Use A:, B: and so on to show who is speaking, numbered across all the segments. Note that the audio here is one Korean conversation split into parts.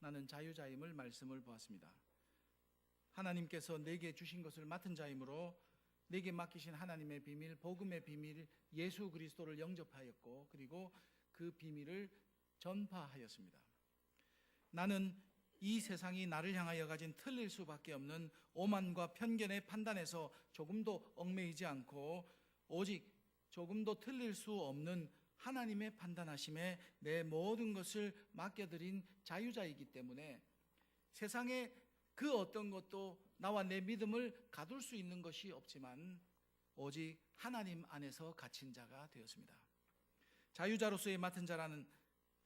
A: 나는 자유자임을 말씀을 보았습니다. 하나님께서 내게 주신 것을 맡은 자이므로 내게 맡기신 하나님의 비밀, 복음의 비밀, 예수 그리스도를 영접하였고 그리고 그 비밀을 전파하였습니다. 나는 이 세상이 나를 향하여 가진 틀릴 수밖에 없는 오만과 편견의 판단에서 조금도 얽매이지 않고 오직 조금도 틀릴 수 없는 하나님의 판단하심에 내 모든 것을 맡겨드린 자유자이기 때문에 세상에 그 어떤 것도 나와 내 믿음을 가둘 수 있는 것이 없지만 오직 하나님 안에서 갇힌 자가 되었습니다. 자유자로서의 맡은 자라는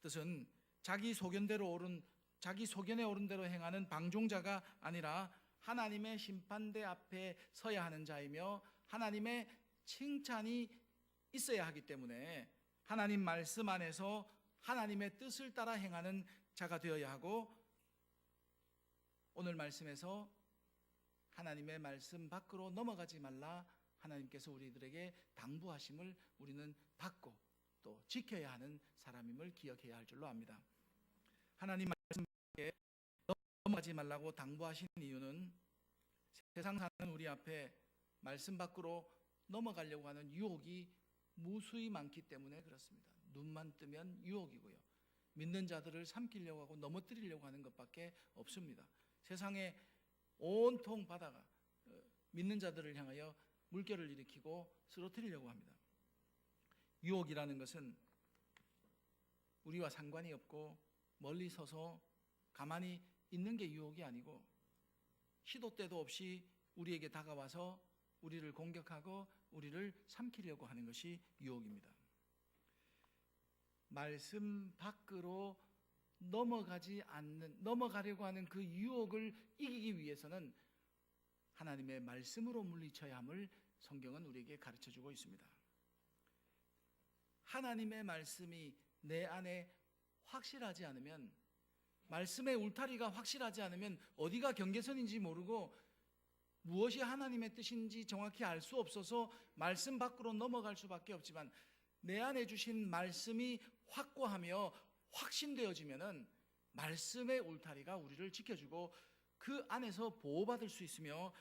A: 뜻은 자기 소견에 오른 대로 행하는 방종자가 아니라 하나님의 심판대 앞에 서야 하는 자이며 하나님의 칭찬이 있어야 하기 때문에 하나님 말씀 안에서 하나님의 뜻을 따라 행하는 자가 되어야 하고, 오늘 말씀에서 하나님의 말씀 밖으로 넘어가지 말라 하나님께서 우리들에게 당부하심을 우리는 받고 또 지켜야 하는 사람임을 기억해야 할 줄로 압니다. 하나님 말씀 밖에 넘어가지 말라고 당부하신 이유는 세상 사는 우리 앞에 말씀 밖으로 넘어가려고 하는 유혹이 무수히 많기 때문에 그렇습니다. 눈만 뜨면 유혹이고요, 믿는 자들을 삼키려고 하고 넘어뜨리려고 하는 것밖에 없습니다. 세상에 온통 바다가 믿는 자들을 향하여 물결을 일으키고 쓰러뜨리려고 합니다. 유혹이라는 것은 우리와 상관이 없고 멀리 서서 가만히 있는 게 유혹이 아니고 시도 때도 없이 우리에게 다가와서 우리를 공격하고 우리를 삼키려고 하는 것이 유혹입니다. 말씀 밖으로 넘어가려고 하는 그 유혹을 이기기 위해서는 하나님의 말씀으로 물리쳐야 함을 성경은 우리에게 가르쳐주고 있습니다. 하나님의 말씀이 내 안에 확실하지 않으면, 말씀의 울타리가 확실하지 않으면 어디가 경계선인지 모르고 무엇이 하나님의 뜻인지 정확히 알 수 없어서 말씀 밖으로 넘어갈 수밖에 없지만, 내 안에 주신 말씀이 확고하며 확신되어지면은 말씀의 울타리가 우리를 지켜주고 그 안에서 보호받을 수 있으며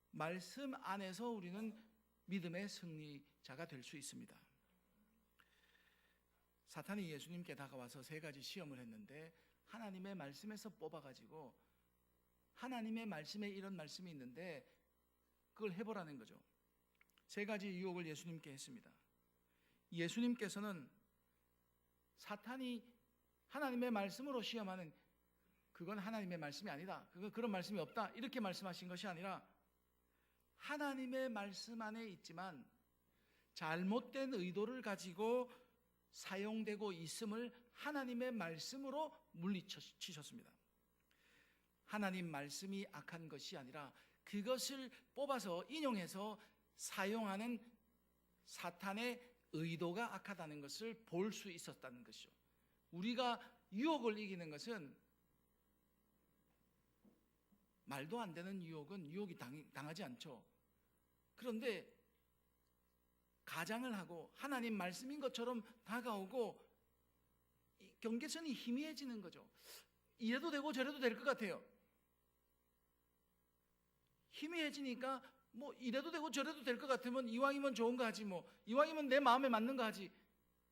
A: 말씀 안에서 우리는 믿음의 승리자가 될 수 있습니다. 사탄이 예수님께 다가와서 세 가지 시험을 했는데 하나님의 말씀에서 뽑아가지고 하나님의 말씀에 이런 말씀이 있는데 그걸 해보라는 거죠. 세 가지 유혹을 예수님께 했습니다. 예수님께서는 사탄이 하나님의 말씀으로 시험하는, 그건 하나님의 말씀이 아니다, 그런 말씀이 없다, 이렇게 말씀하신 것이 아니라 하나님의 말씀 안에 있지만 잘못된 의도를 가지고 사용되고 있음을 하나님의 말씀으로 물리치셨습니다. 하나님 말씀이 악한 것이 아니라 그것을 뽑아서 인용해서 사용하는 사탄의 의도가 악하다는 것을 볼 수 있었다는 것이죠. 우리가 유혹을 이기는 것은, 말도 안 되는 유혹은 유혹이 당하지 않죠. 그런데 가장을 하고 하나님 말씀인 것처럼 다가오고 경계선이 희미해지는 거죠. 이래도 되고 저래도 될 것 같아요. 희미해지니까 뭐 이래도 되고 저래도 될 것 같으면 이왕이면 좋은 거 하지, 뭐 이왕이면 내 마음에 맞는 거 하지.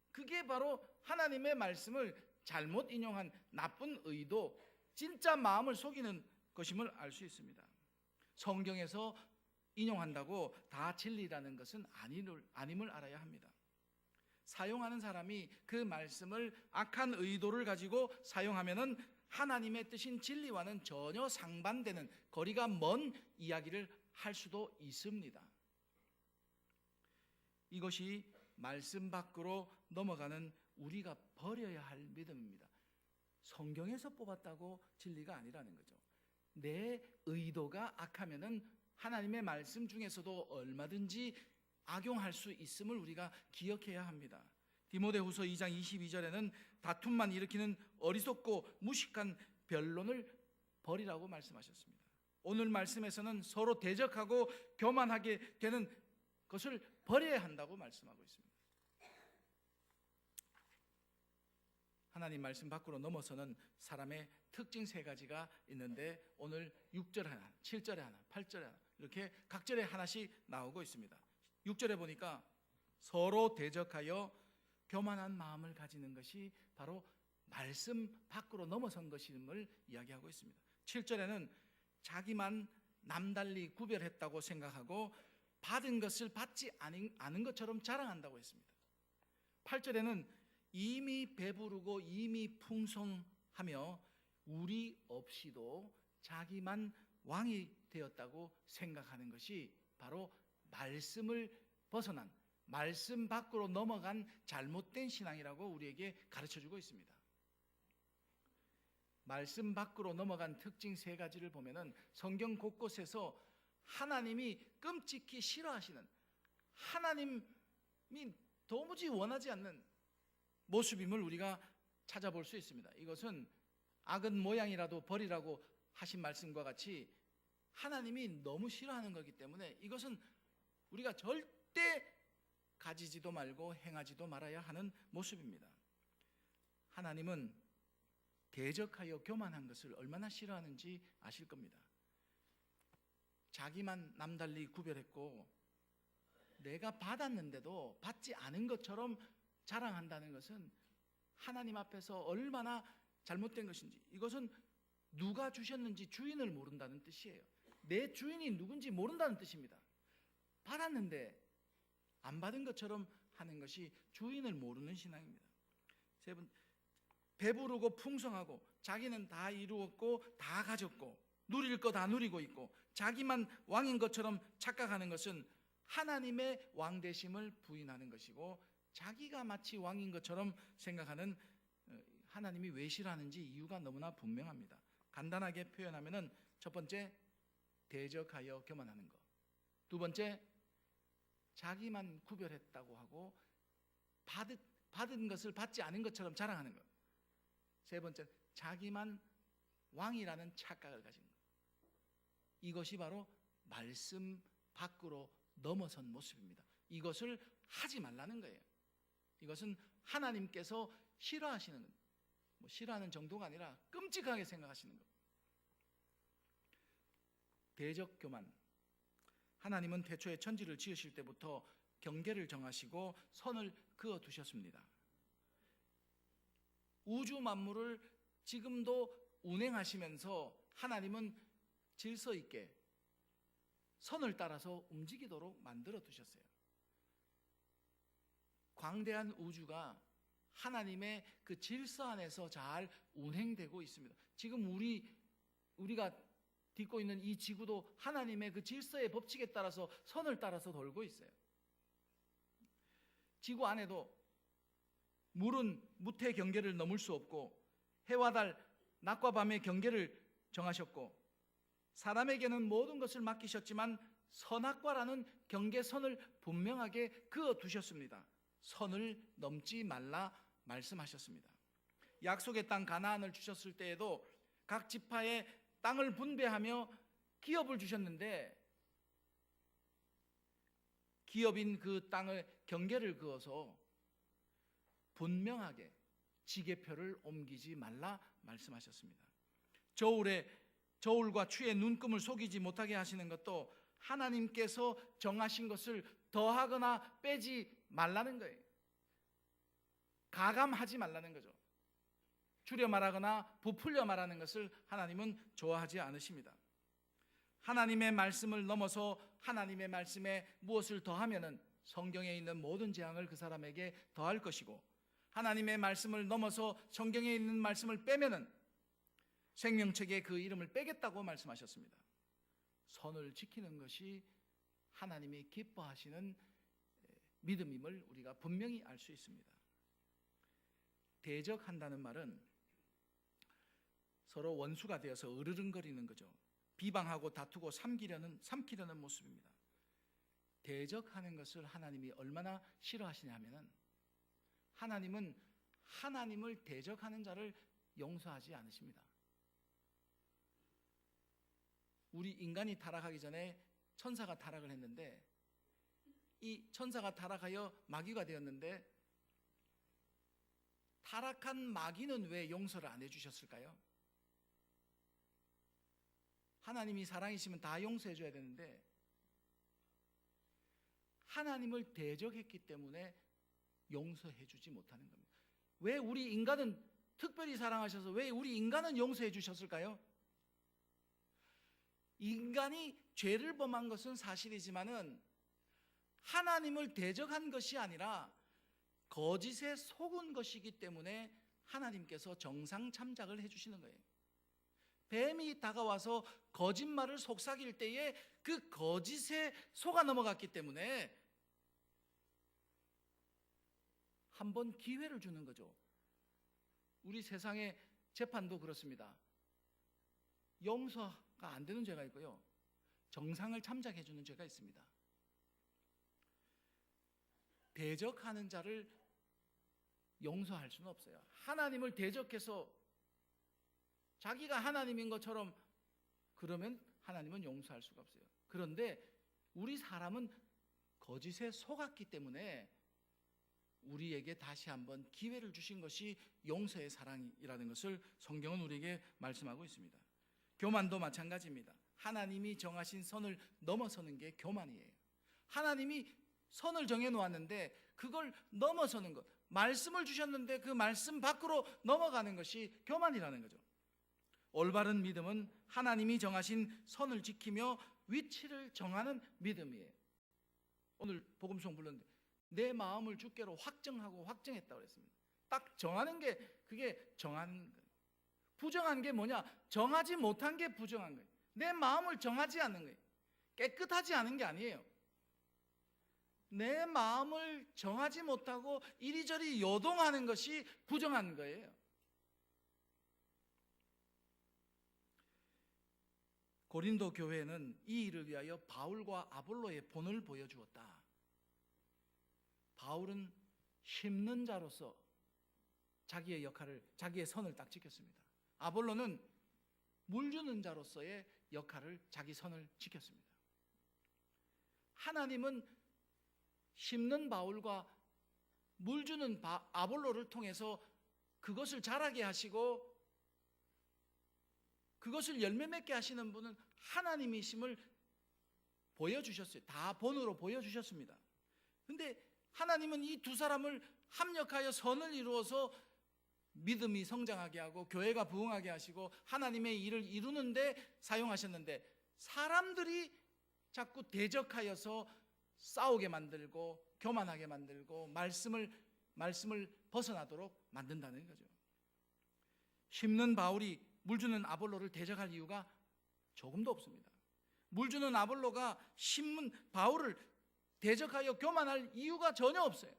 A: 그게 바로 하나님의 말씀을 잘못 인용한 나쁜 의도, 진짜 마음을 속이는 것임을 알 수 있습니다. 성경에서 인용한다고 다 진리라는 것은 아님을 알아야 합니다. 사용하는 사람이 그 말씀을 악한 의도를 가지고 사용하면은 하나님의 뜻인 진리와는 전혀 상반되는 거리가 먼 이야기를 할 수도 있습니다. 이것이 말씀 밖으로 넘어가는 우리가 버려야 할 믿음입니다. 성경에서 뽑았다고 진리가 아니라는 거죠. 내 의도가 악하면은 하나님의 말씀 중에서도 얼마든지 악용할 수 있음을 우리가 기억해야 합니다. 디모데후서 2장 22절에는 다툼만 일으키는 어리석고 무식한 변론을 버리라고 말씀하셨습니다. 오늘 말씀에서는 서로 대적하고 교만하게 되는 것을 버려야 한다고 말씀하고 있습니다. 하나님 말씀 밖으로 넘어서는 사람의 특징 세 가지가 있는데 오늘 6절에 하나, 7절에 하나, 8절에 하나 이렇게 각 절에 하나씩 나오고 있습니다. 6절에 보니까 서로 대적하여 교만한 마음을 가지는 것이 바로 말씀 밖으로 넘어선 것임을 이야기하고 있습니다. 7절에는 자기만 남달리 구별했다고 생각하고 받은 것을 받지 않은 것처럼 자랑한다고 했습니다. 8절에는 이미 배부르고 이미 풍성하며 우리 없이도 자기만 왕이 되었다고 생각하는 것이 바로 말씀을 벗어난, 말씀 밖으로 넘어간 잘못된 신앙이라고 우리에게 가르쳐주고 있습니다. 말씀 밖으로 넘어간 특징 세 가지를 보면은 성경 곳곳에서 하나님이 끔찍히 싫어하시는, 하나님이 도무지 원하지 않는 모습임을 우리가 찾아볼 수 있습니다. 이것은 악은 모양이라도 버리라고 하신 말씀과 같이 하나님이 너무 싫어하는 거기 때문에 이것은 우리가 절대 가지지도 말고 행하지도 말아야 하는 모습입니다. 하나님은 대적하여 교만한 것을 얼마나 싫어하는지 아실 겁니다. 자기만 남달리 구별했고 내가 받았는데도 받지 않은 것처럼 자랑한다는 것은 하나님 앞에서 얼마나 잘못된 것인지, 이것은 누가 주셨는지 주인을 모른다는 뜻이에요. 내 주인이 누군지 모른다는 뜻입니다. 받았는데 안 받은 것처럼 하는 것이 주인을 모르는 신앙입니다. 세 번, 배부르고 풍성하고 자기는 다 이루었고 다 가졌고 누릴 거 다 누리고 있고 자기만 왕인 것처럼 착각하는 것은 하나님의 왕되심을 부인하는 것이고 자기가 마치 왕인 것처럼 생각하는, 하나님이 왜 싫어하는지 이유가 너무나 분명합니다. 간단하게 표현하면은 첫 번째, 대적하여 교만하는 것. 두 번째, 자기만 구별했다고 하고 받은 것을 받지 않은 것처럼 자랑하는 것. 세 번째, 자기만 왕이라는 착각을 가진 것. 이것이 바로 말씀 밖으로 넘어선 모습입니다. 이것을 하지 말라는 거예요. 이것은 하나님께서 싫어하시는, 싫어하는 정도가 아니라 끔찍하게 생각하시는 것. 대적 교만. 하나님은 태초에 천지를 지으실 때부터 경계를 정하시고 선을 그어 두셨습니다. 우주 만물을 지금도 운행하시면서 하나님은 질서 있게 선을 따라서 움직이도록 만들어 두셨어요. 광대한 우주가 하나님의 그 질서 안에서 잘 운행되고 있습니다. 지금 우리가 딛고 있는 이 지구도 하나님의 그 질서의 법칙에 따라서 선을 따라서 돌고 있어요. 지구 안에도 물은 무태 경계를 넘을 수 없고 해와 달, 낮과 밤의 경계를 정하셨고 사람에게는 모든 것을 맡기셨지만 선악과라는 경계선을 분명하게 그어 두셨습니다. 선을 넘지 말라 말씀하셨습니다. 약속의 땅 가나안을 주셨을 때에도 각 지파에 땅을 분배하며 기업을 주셨는데 기업인 그 땅의 경계를 그어서 분명하게 지게표를 옮기지 말라 말씀하셨습니다. 저울과 추의 눈금을 속이지 못하게 하시는 것도 하나님께서 정하신 것을 더하거나 빼지 말라는 거예요. 가감하지 말라는 거죠. 줄여 말하거나 부풀려 말하는 것을 하나님은 좋아하지 않으십니다. 하나님의 말씀을 넘어서 하나님의 말씀에 무엇을 더하면은 성경에 있는 모든 재앙을 그 사람에게 더할 것이고, 하나님의 말씀을 넘어서 성경에 있는 말씀을 빼면은 생명책에 그 이름을 빼겠다고 말씀하셨습니다. 선을 지키는 것이 하나님이 기뻐하시는 믿음임을 우리가 분명히 알 수 있습니다. 대적한다는 말은 서로 원수가 되어서 으르렁거리는 거죠. 비방하고 다투고 삼키려는 모습입니다. 대적하는 것을 하나님이 얼마나 싫어하시냐 하면은 하나님은 하나님을 대적하는 자를 용서하지 않으십니다. 우리 인간이 타락하기 전에 천사가 타락을 했는데 이 천사가 타락하여 마귀가 되었는데 타락한 마귀는 왜 용서를 안 해주셨을까요? 하나님이 사랑이시면 다 용서해 줘야 되는데 하나님을 대적했기 때문에 용서해 주지 못하는 겁니다. 왜 우리 인간은 특별히 사랑하셔서 왜 우리 인간은 용서해 주셨을까요? 인간이 죄를 범한 것은 사실이지만은 하나님을 대적한 것이 아니라 거짓에 속은 것이기 때문에 하나님께서 정상 참작을 해주시는 거예요. 뱀이 다가와서 거짓말을 속삭일 때에 그 거짓에 속아 넘어갔기 때문에 한번 기회를 주는 거죠. 우리 세상의 재판도 그렇습니다. 용서가 안 되는 죄가 있고요, 정상을 참작해 주는 죄가 있습니다. 대적하는 자를 용서할 수는 없어요. 하나님을 대적해서 자기가 하나님인 것처럼 그러면 하나님은 용서할 수가 없어요. 그런데 우리 사람은 거짓에 속았기 때문에 우리에게 다시 한번 기회를 주신 것이 용서의 사랑이라는 것을 성경은 우리에게 말씀하고 있습니다. 교만도 마찬가지입니다. 하나님이 정하신 선을 넘어서는 게 교만이에요. 하나님이 선을 정해 놓았는데 그걸 넘어서는 것, 말씀을 주셨는데 그 말씀 밖으로 넘어가는 것이 교만이라는 거죠. 올바른 믿음은 하나님이 정하신 선을 지키며 위치를 정하는 믿음이에요. 오늘 복음송 불렀는데 내 마음을 주께로 확정하고 확정했다고 그랬습니다. 딱 정하는 게 그게 정하는 거예요. 부정한 게 뭐냐? 정하지 못한 게 부정한 거예요. 내 마음을 정하지 않는 거예요. 깨끗하지 않은 게 아니에요. 내 마음을 정하지 못하고 이리저리 요동하는 것이 부정한 거예요. 고린도 교회는 이 일을 위하여 바울과 아볼로의 본을 보여주었다. 바울은 심는 자로서 자기의 역할을, 자기의 선을 딱 지켰습니다. 아볼로는 물 주는 자로서의 역할을, 자기 선을 지켰습니다. 하나님은 심는 바울과 물 주는 아볼로를 통해서 그것을 자라게 하시고 그것을 열매 맺게 하시는 분은 하나님이심을 보여주셨어요. 다 본으로 보여주셨습니다. 근데 하나님은 이 두 사람을 합력하여 선을 이루어서 믿음이 성장하게 하고 교회가 부흥하게 하시고 하나님의 일을 이루는데 사용하셨는데 사람들이 자꾸 대적하여서 싸우게 만들고 교만하게 만들고 말씀을 벗어나도록 만든다는 거죠. 심는 바울이 물 주는 아볼로를 대적할 이유가 조금도 없습니다. 물 주는 아볼로가 심는 바울을 대적하여 교만할 이유가 전혀 없어요.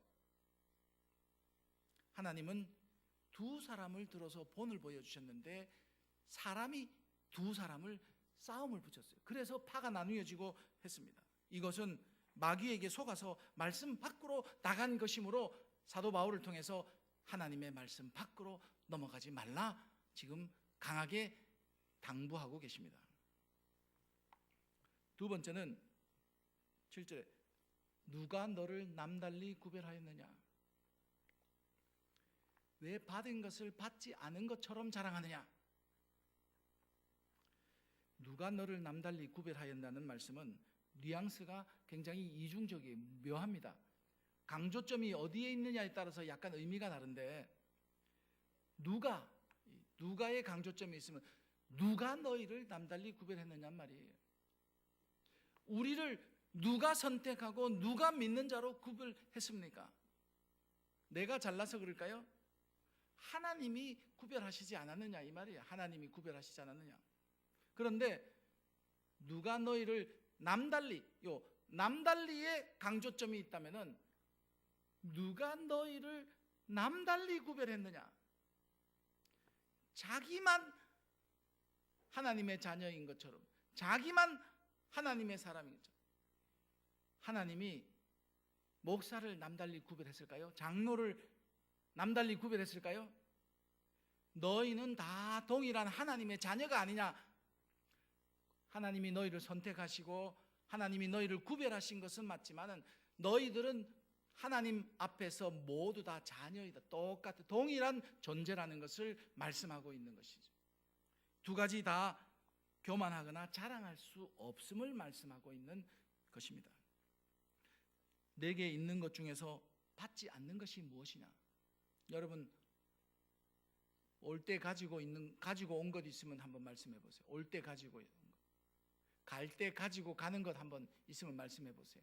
A: 하나님은 두 사람을 들어서 본을 보여주셨는데 사람이 두 사람을 싸움을 붙였어요. 그래서 파가 나누어지고 했습니다. 이것은 마귀에게 속아서 말씀 밖으로 나간 것이므로 사도 바울을 통해서 하나님의 말씀 밖으로 넘어가지 말라 지금 강하게 당부하고 계십니다. 두 번째는 7절에 누가 너를 남달리 구별하였느냐? 왜 받은 것을 받지 않은 것처럼 자랑하느냐? 누가 너를 남달리 구별하였다는 말씀은 뉘앙스가 굉장히 이중적이에요. 묘합니다. 강조점이 어디에 있느냐에 따라서 약간 의미가 다른데 누가의 강조점이 있으면 누가 너희를 남달리 구별했느냐 말이에요. 우리를 누가 선택하고 누가 믿는 자로 구별했습니까? 내가 잘나서 그럴까요? 하나님이 구별하시지 않았느냐 이 말이에요. 하나님이 구별하시지 않았느냐. 그런데 누가 너희를 남달리의 강조점이 있다면은 누가 너희를 남달리 구별했느냐? 자기만 하나님의 자녀인 것처럼, 자기만 하나님의 사람인 것처럼. 하나님이 목사를 남달리 구별했을까요? 장로를 남달리 구별했을까요? 너희는 다 동일한 하나님의 자녀가 아니냐? 하나님이 너희를 선택하시고 하나님이 너희를 구별하신 것은 맞지만은 너희들은 하나님 앞에서 모두 다 자녀이다. 똑같은 동일한 존재라는 것을 말씀하고 있는 것이죠. 두 가지 다 교만하거나 자랑할 수 없음을 말씀하고 있는 것입니다. 내게 있는 것 중에서 받지 않는 것이 무엇이냐? 여러분, 올 때 가지고 온 것 있으면 한번 말씀해 보세요. 올 때 가지고 있는 것, 갈 때 가지고 가는 것 한번 있으면 말씀해 보세요.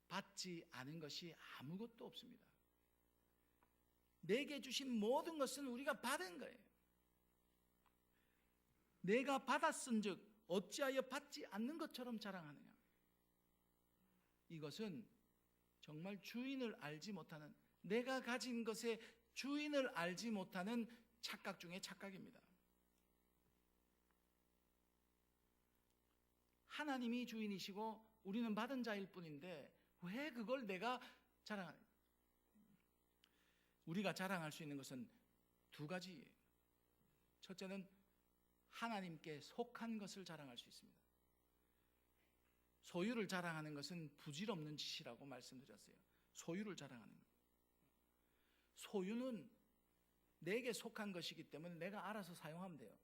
A: 받지 않은 것이 아무것도 없습니다. 내게 주신 모든 것은 우리가 받은 거예요. 내가 받았은즉 어찌하여 받지 않는 것처럼 자랑하느냐? 이것은 정말 주인을 알지 못하는, 내가 가진 것의 주인을 알지 못하는 착각 중에 착각입니다. 하나님이 주인이시고 우리는 받은 자일 뿐인데 왜 그걸 내가 자랑하냐? 우리가 자랑할 수 있는 것은 두 가지예요. 첫째는 하나님께 속한 것을 자랑할 수 있습니다. 소유를 자랑하는 것은 부질없는 짓이라고 말씀드렸어요. 소유를 자랑하는 것. 소유는 내게 속한 것이기 때문에 내가 알아서 사용하면 돼요.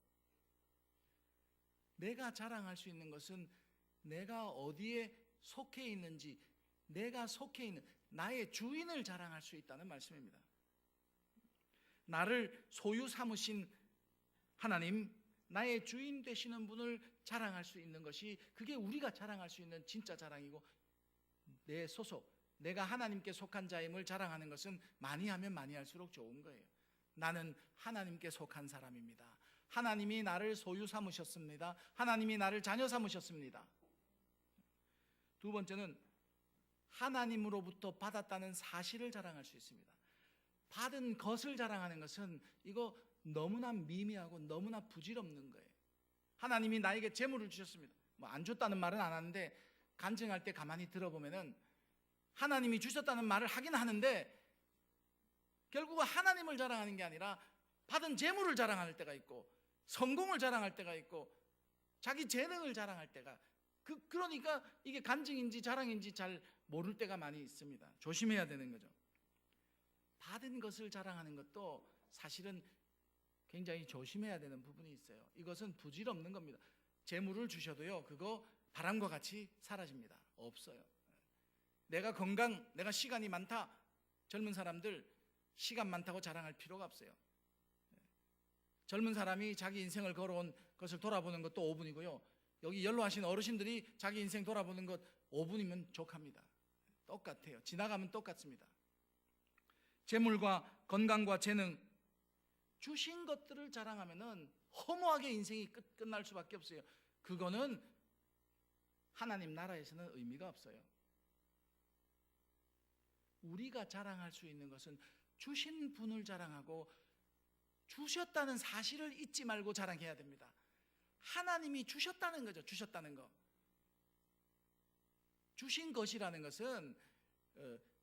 A: 내가 자랑할 수 있는 것은 내가 어디에 속해 있는지, 내가 속해 있는 나의 주인을 자랑할 수 있다는 말씀입니다. 나를 소유 삼으신 하나님, 나의 주인 되시는 분을 자랑할 수 있는 것이, 그게 우리가 자랑할 수 있는 진짜 자랑이고, 내 소속, 내가 하나님께 속한 자임을 자랑하는 것은 많이 하면 많이 할수록 좋은 거예요. 나는 하나님께 속한 사람입니다. 하나님이 나를 소유 삼으셨습니다. 하나님이 나를 자녀 삼으셨습니다. 두 번째는 하나님으로부터 받았다는 사실을 자랑할 수 있습니다. 받은 것을 자랑하는 것은 이거 너무나 미미하고 너무나 부질없는 거예요. 하나님이 나에게 재물을 주셨습니다. 뭐 안 줬다는 말은 안 하는데, 간증할 때 가만히 들어보면은 하나님이 주셨다는 말을 하긴 하는데 결국은 하나님을 자랑하는 게 아니라 받은 재물을 자랑할 때가 있고, 성공을 자랑할 때가 있고, 자기 재능을 자랑할 때가, 그러니까 이게 간증인지 자랑인지 잘 모를 때가 많이 있습니다. 조심해야 되는 거죠. 받은 것을 자랑하는 것도 사실은 굉장히 조심해야 되는 부분이 있어요. 이것은 부질없는 겁니다. 재물을 주셔도요, 그거 바람과 같이 사라집니다. 없어요. 내가 건강, 내가 시간이 많다. 젊은 사람들 시간 많다고 자랑할 필요가 없어요. 젊은 사람이 자기 인생을 걸어온 것을 돌아보는 것도 5분이고요. 여기 연로하신 어르신들이 자기 인생 돌아보는 것 5분이면 족합니다. 똑같아요. 지나가면 똑같습니다. 재물과 건강과 재능, 주신 것들을 자랑하면은 허무하게 인생이 끝날 수밖에 없어요. 그거는 하나님 나라에서는 의미가 없어요. 우리가 자랑할 수 있는 것은 주신 분을 자랑하고, 주셨다는 사실을 잊지 말고 자랑해야 됩니다. 하나님이 주셨다는 거죠. 주셨다는 거. 주신 것이라는 것은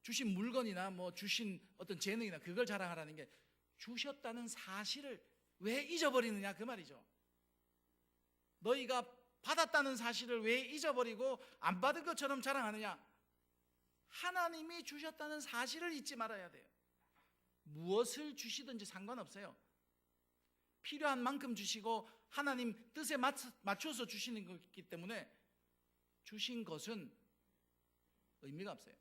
A: 주신 물건이나 뭐 주신 어떤 재능이나 그걸 자랑하라는 게, 주셨다는 사실을 왜 잊어버리느냐 그 말이죠. 너희가 받았다는 사실을 왜 잊어버리고 안 받은 것처럼 자랑하느냐? 하나님이 주셨다는 사실을 잊지 말아야 돼요. 무엇을 주시든지 상관없어요. 필요한 만큼 주시고 하나님 뜻에 맞춰서 주시는 것이기 때문에 주신 것은 의미가 없어요.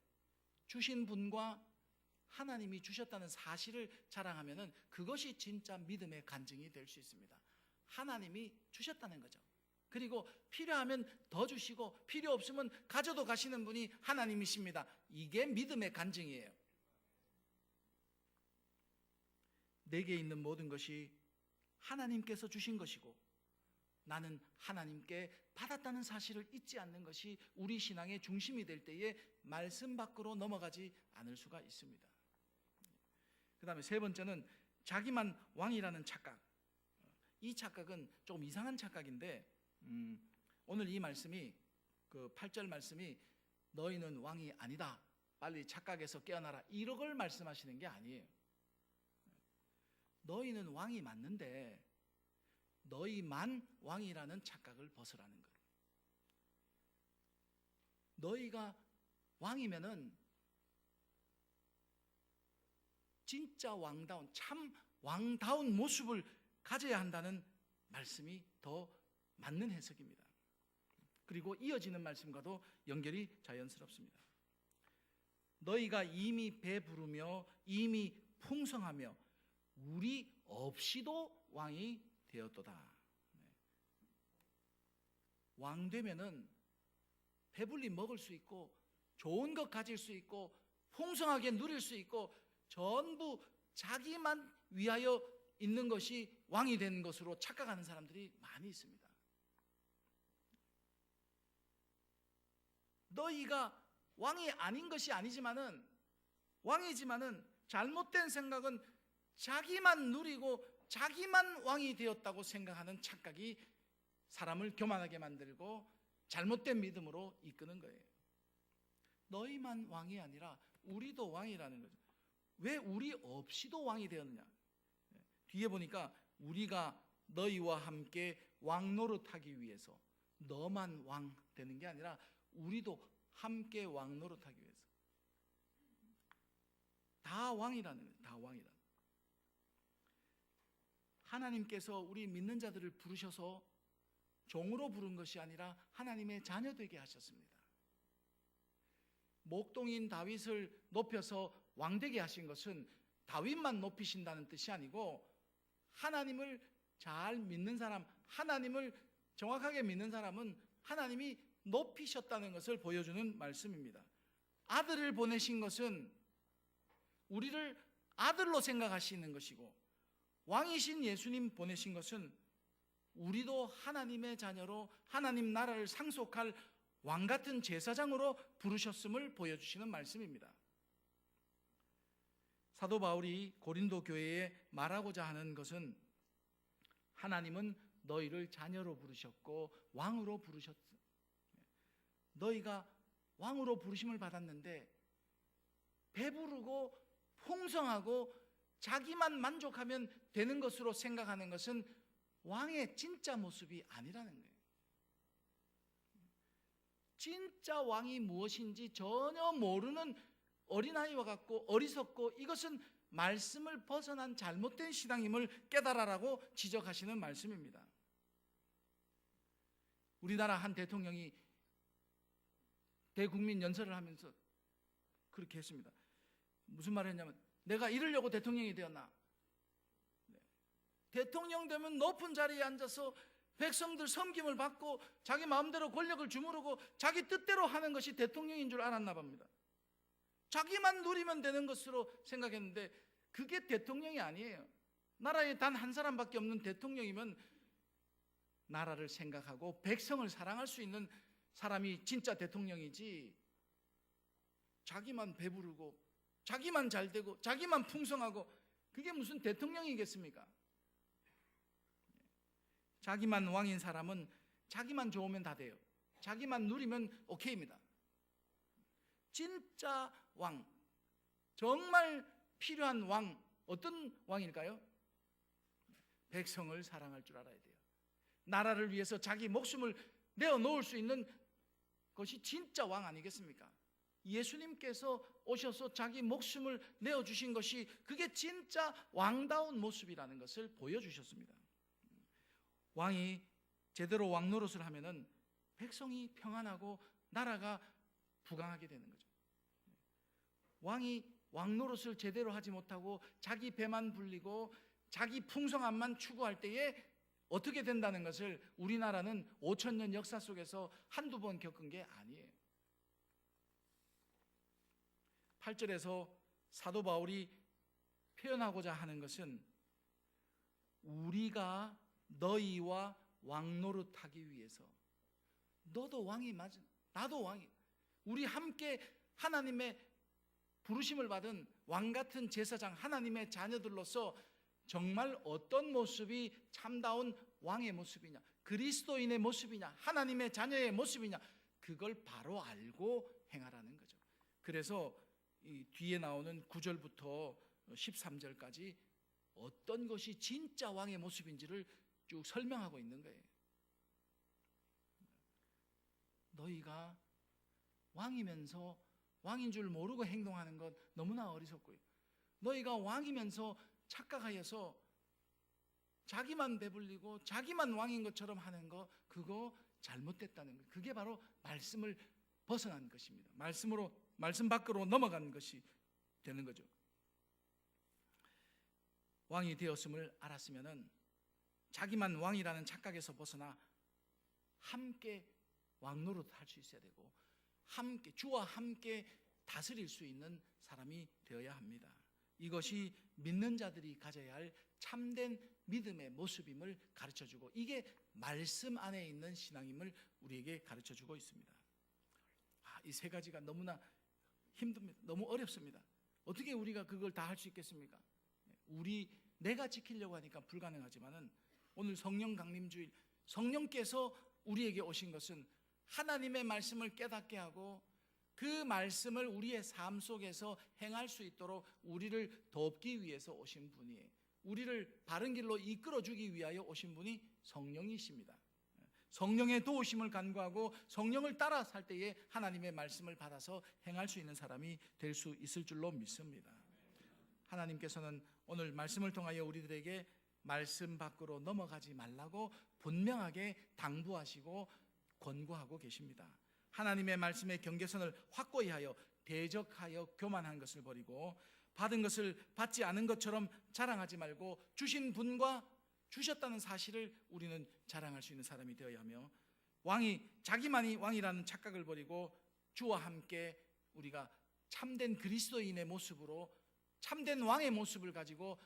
A: 주신 분과 하나님이 주셨다는 사실을 자랑하면은 그것이 진짜 믿음의 간증이 될 수 있습니다. 하나님이 주셨다는 거죠. 그리고 필요하면 더 주시고 필요 없으면 가져도 가시는 분이 하나님이십니다. 이게 믿음의 간증이에요. 내게 있는 모든 것이 하나님께서 주신 것이고, 나는 하나님께 받았다는 사실을 잊지 않는 것이 우리 신앙의 중심이 될 때에 말씀 밖으로 넘어가지 않을 수가 있습니다. 그 다음에 세 번째는 자기만 왕이라는 착각. 이 착각은 조금 이상한 착각인데, 오늘 이 말씀이, 그 8절 말씀이 너희는 왕이 아니다, 빨리 착각에서 깨어나라, 이걸 말씀하시는 게 아니에요. 너희는 왕이 맞는데 너희만 왕이라는 착각을 벗으라는 거예요. 너희가 왕이면은 진짜 왕다운, 참 왕다운 모습을 가져야 한다는 말씀이 더 맞는 해석입니다. 그리고 이어지는 말씀과도 연결이 자연스럽습니다. 너희가 이미 배부르며 이미 풍성하며 우리 없이도 왕이 되었도다. 왕 되면은 배불리 먹을 수 있고 좋은 것 가질 수 있고 풍성하게 누릴 수 있고 전부 자기만 위하여 있는 것이 왕이 된 것으로 착각하는 사람들이 많이 있습니다. 너희가 왕이 아닌 것이 아니지만은 왕이지만은 잘못된 생각은 자기만 누리고 자기만 왕이 되었다고 생각하는 착각이 사람을 교만하게 만들고 잘못된 믿음으로 이끄는 거예요. 너희만 왕이 아니라 우리도 왕이라는 거죠. 왜 우리 없이도 왕이 되었느냐? 뒤에 보니까 우리가 너희와 함께 왕 노릇하기 위해서, 너만 왕 되는 게 아니라 우리도 함께 왕 노릇하기 위해서. 다 왕이라는 거예요. 다 왕이라는 거예요. 하나님께서 우리 믿는 자들을 부르셔서 종으로 부른 것이 아니라 하나님의 자녀 되게 하셨습니다. 목동인 다윗을 높여서 왕 되게 하신 것은 다윗만 높이신다는 뜻이 아니고 하나님을 잘 믿는 사람, 하나님을 정확하게 믿는 사람은 하나님이 높이셨다는 것을 보여주는 말씀입니다. 아들을 보내신 것은 우리를 아들로 생각하시는 것이고, 왕이신 예수님 보내신 것은 우리도 하나님의 자녀로 하나님 나라를 상속할 왕 같은 제사장으로 부르셨음을 보여주시는 말씀입니다. 사도 바울이 고린도 교회에 말하고자 하는 것은 하나님은 너희를 자녀로 부르셨고 왕으로 부르셨어. 너희가 왕으로 부르심을 받았는데 배부르고 풍성하고 자기만 만족하면 되는 것으로 생각하는 것은 왕의 진짜 모습이 아니라는 거예요. 진짜 왕이 무엇인지 전혀 모르는 어린아이와 같고 어리석고 이것은 말씀을 벗어난 잘못된 신앙임을 깨달아라고 지적하시는 말씀입니다. 우리나라 한 대통령이 대국민 연설을 하면서 그렇게 했습니다. 무슨 말을 했냐면, 내가 이러려고 대통령이 되었나? 대통령 되면 높은 자리에 앉아서 백성들 섬김을 받고 자기 마음대로 권력을 주무르고 자기 뜻대로 하는 것이 대통령인 줄 알았나 봅니다. 자기만 누리면 되는 것으로 생각했는데 그게 대통령이 아니에요. 나라에 단 한 사람밖에 없는 대통령이면 나라를 생각하고 백성을 사랑할 수 있는 사람이 진짜 대통령이지, 자기만 배부르고 자기만 잘되고 자기만 풍성하고 그게 무슨 대통령이겠습니까? 자기만 왕인 사람은 자기만 좋으면 다 돼요. 자기만 누리면 오케이입니다. 진짜 왕, 정말 필요한 왕, 어떤 왕일까요? 백성을 사랑할 줄 알아야 돼요. 나라를 위해서 자기 목숨을 내어놓을 수 있는 것이 진짜 왕 아니겠습니까? 예수님께서 오셔서 자기 목숨을 내어주신 것이 그게 진짜 왕다운 모습이라는 것을 보여주셨습니다. 왕이 제대로 왕 노릇을 하면은 백성이 평안하고 나라가 부강하게 되는 거죠. 왕이 왕 노릇을 제대로 하지 못하고 자기 배만 불리고 자기 풍성함만 추구할 때에 어떻게 된다는 것을 우리나라는 5,000년 역사 속에서 한두 번 겪은 게 아니에요. 8절에서 사도 바울이 표현하고자 하는 것은 우리가 너희와 왕 노릇하기 위해서, 너도 왕이 맞아, 나도 왕이, 우리 함께 하나님의 부르심을 받은 왕 같은 제사장, 하나님의 자녀들로서 정말 어떤 모습이 참다운 왕의 모습이냐, 그리스도인의 모습이냐, 하나님의 자녀의 모습이냐, 그걸 바로 알고 행하라는 거죠. 그래서 이 뒤에 나오는 9절부터 13절까지 어떤 것이 진짜 왕의 모습인지를 쭉 설명하고 있는 거예요. 너희가 왕이면서 왕인 줄 모르고 행동하는 것 너무나 어리석고요. 너희가 왕이면서 착각하여서 자기만 배불리고 자기만 왕인 것처럼 하는 거, 그거 잘못됐다는 거. 그게 바로 말씀을 벗어난 것입니다. 말씀 밖으로 넘어간 것이 되는 거죠. 왕이 되었음을 알았으면은 자기만 왕이라는 착각에서 벗어나 함께 왕노릇 할 수 있어야 되고, 함께 주와 함께 다스릴 수 있는 사람이 되어야 합니다. 이것이 믿는 자들이 가져야 할 참된 믿음의 모습임을 가르쳐주고, 이게 말씀 안에 있는 신앙임을 우리에게 가르쳐주고 있습니다. 이 세 가지가 너무나 힘듭니다. 너무 어렵습니다. 어떻게 우리가 그걸 다 할 수 있겠습니까? 내가 지키려고 하니까 불가능하지만은, 오늘 성령 강림주일, 성령께서 우리에게 오신 것은 하나님의 말씀을 깨닫게 하고 그 말씀을 우리의 삶 속에서 행할 수 있도록 우리를 돕기 위해서 오신 분이에요. 우리를 바른 길로 이끌어주기 위하여 오신 분이 성령이십니다. 성령의 도우심을 간구하고 성령을 따라 살 때에 하나님의 말씀을 받아서 행할 수 있는 사람이 될 수 있을 줄로 믿습니다. 하나님께서는 오늘 말씀을 통하여 우리들에게 말씀 밖으로 넘어가지 말라고 분명하게 당부하시고 권고하고 계십니다. 하나님의 말씀의 경계선을 확고히 하여 대적하여 교만한 것을 버리고, 받은 것을 받지 않은 것처럼 자랑하지 말고 주신 분과 주셨다는 사실을 우리는 자랑할 수 있는 사람이 되어야 하며, 자기만이 왕이라는 착각을 버리고 주와 함께 우리가 참된 그리스도인의 모습으로, 참된 왕의 모습을 가지고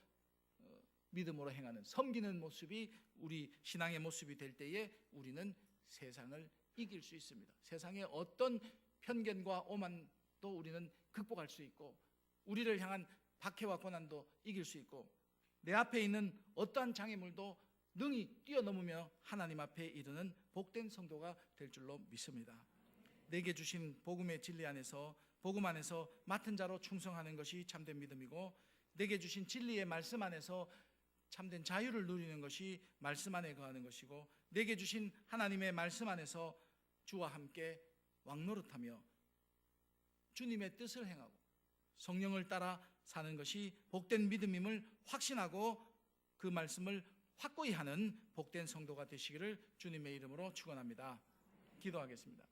A: 믿음으로 행하는, 섬기는 모습이 우리 신앙의 모습이 될 때에 우리는 세상을 이길 수 있습니다. 세상의 어떤 편견과 오만도 우리는 극복할 수 있고, 우리를 향한 박해와 고난도 이길 수 있고, 내 앞에 있는 어떠한 장애물도 능히 뛰어넘으며 하나님 앞에 이르는 복된 성도가 될 줄로 믿습니다. 내게 주신 복음의 진리 안에서, 복음 안에서 맡은 자로 충성하는 것이 참된 믿음이고, 내게 주신 진리의 말씀 안에서 참된 자유를 누리는 것이 말씀 안에 거하는 것이고, 내게 주신 하나님의 말씀 안에서 주와 함께 왕노릇하며 주님의 뜻을 행하고 성령을 따라 사는 것이 복된 믿음임을 확신하고 그 말씀을 확고히 하는 복된 성도가 되시기를 주님의 이름으로 축원합니다. 기도하겠습니다.